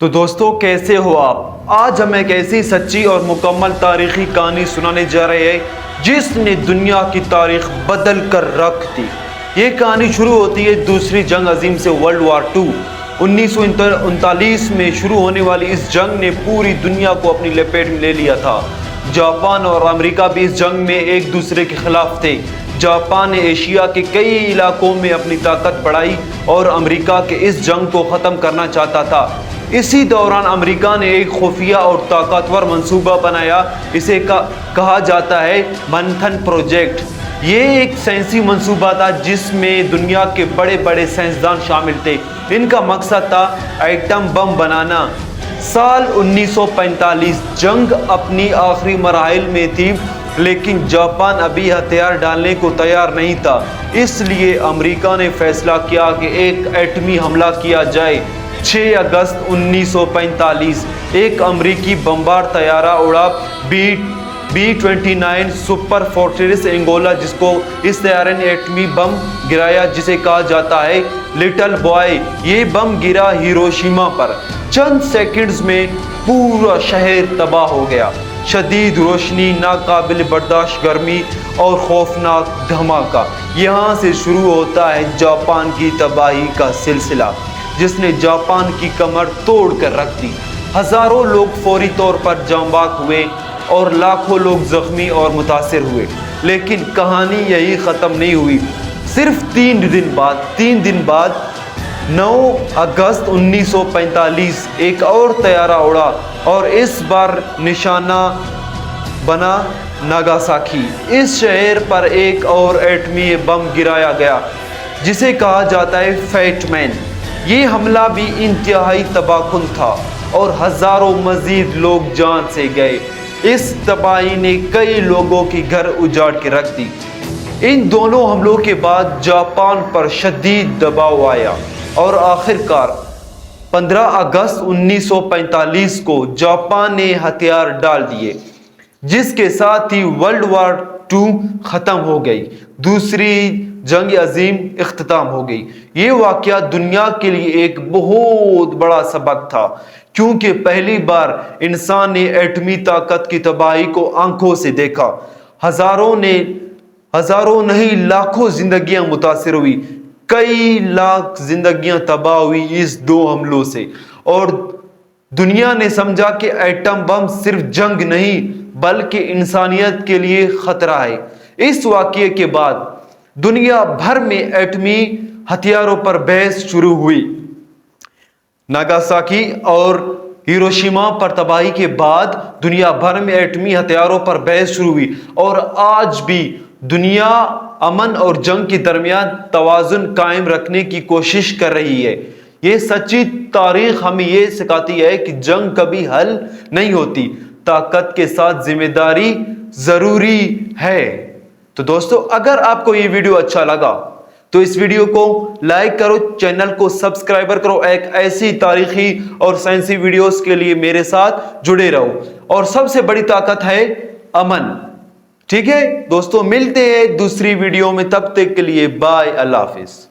تو دوستو کیسے ہو آپ؟ آج ہم ایک ایسی سچی اور مکمل تاریخی کہانی سنانے جا رہے ہیں جس نے دنیا کی تاریخ بدل کر رکھ دی۔ یہ کہانی شروع ہوتی ہے دوسری جنگ عظیم سے، ورلڈ وار 2۔ 1939 میں شروع ہونے والی اس جنگ نے پوری دنیا کو اپنی لپیٹ میں لے لیا تھا۔ جاپان اور امریکہ بھی اس جنگ میں ایک دوسرے کے خلاف تھے۔ جاپان نے ایشیا کے کئی علاقوں میں اپنی طاقت بڑھائی اور امریکہ کے اس جنگ کو ختم کرنا چاہتا تھا۔ اسی دوران امریکہ نے ایک خفیہ اور طاقتور منصوبہ بنایا، اسے کہا جاتا ہے منتھن پروجیکٹ۔ یہ ایک سائنسی منصوبہ تھا جس میں دنیا کے بڑے بڑے سائنسدان شامل تھے۔ ان کا مقصد تھا ایٹم بم بنانا۔ سال 1945 جنگ اپنی آخری مراحل میں تھی، لیکن جاپان ابھی ہتھیار ڈالنے کو تیار نہیں تھا۔ اس لیے امریکہ نے فیصلہ کیا کہ ایک ایٹمی حملہ کیا جائے۔ 6 اگست 1945 ایک امریکی بمبار طیارہ اڑا، B-29 سپر فورٹریس انگولا، جس کو اس طیارے نے ایٹمی بم گرایا جسے کہا جاتا ہے لٹل بوائے۔ یہ بم گرا ہیروشیما پر۔ چند سیکنڈز میں پورا شہر تباہ ہو گیا۔ شدید روشنی، ناقابل برداشت گرمی اور خوفناک دھماکہ۔ یہاں سے شروع ہوتا ہے جاپان کی تباہی کا سلسلہ، جس نے جاپان کی کمر توڑ کر رکھ دی۔ ہزاروں لوگ فوری طور پر جاں بحق ہوئے اور لاکھوں لوگ زخمی اور متاثر ہوئے۔ لیکن کہانی یہی ختم نہیں ہوئی۔ صرف 3 دن بعد 9 اگست 1945 ایک اور طیارہ اڑا اور اس بار نشانہ بنا ناگاساکی۔ اس شہر پر ایک اور ایٹمی بم گرایا گیا جسے کہا جاتا ہے فیٹ مین۔ یہ حملہ بھی انتہائی تباہ کن تھا اور ہزاروں مزید لوگ جان سے گئے۔ اس تباہی نے کئی لوگوں کی گھر اجاڑ کے رکھ دی۔ ان دونوں حملوں کے بعد جاپان پر شدید دباؤ آیا اور آخرکار 15 اگست 1945 کو جاپان نے ہتھیار ڈال دیے، جس کے ساتھ ہی ورلڈ وار 2 ختم ہو گئی۔ دوسری جنگ عظیم اختتام ہو گئی۔ یہ واقعہ دنیا کے لیے ایک بہت بڑا سبق تھا، کیونکہ پہلی بار انسان نے ایٹمی طاقت کی تباہی کو آنکھوں سے دیکھا۔ ہزاروں نہیں لاکھوں زندگیاں متاثر ہوئی، کئی لاکھ زندگیاں تباہ ہوئی اس 2 حملوں سے، اور دنیا نے سمجھا کہ ایٹم بم صرف جنگ نہیں بلکہ انسانیت کے لیے خطرہ ہے۔ اس واقعے کے بعد دنیا بھر میں ایٹمی ہتھیاروں پر بحث شروع ہوئی۔ ناگاساکی اور ہیروشیما پر تباہی کے بعد دنیا بھر میں ایٹمی ہتھیاروں پر بحث شروع ہوئی، اور آج بھی دنیا امن اور جنگ کے درمیان توازن قائم رکھنے کی کوشش کر رہی ہے۔ یہ سچی تاریخ ہمیں یہ سکھاتی ہے کہ جنگ کبھی حل نہیں ہوتی، طاقت کے ساتھ ذمہ داری ضروری ہے۔ تو دوستو، اگر آپ کو یہ ویڈیو اچھا لگا تو اس ویڈیو کو لائک کرو، چینل کو سبسکرائبر کرو۔ ایک ایسی تاریخی اور سائنسی ویڈیوز کے لیے میرے ساتھ جڑے رہو، اور سب سے بڑی طاقت ہے امن۔ ٹھیک ہے دوستو، ملتے ہیں دوسری ویڈیو میں، تب تک کے لیے بائے، اللہ حافظ۔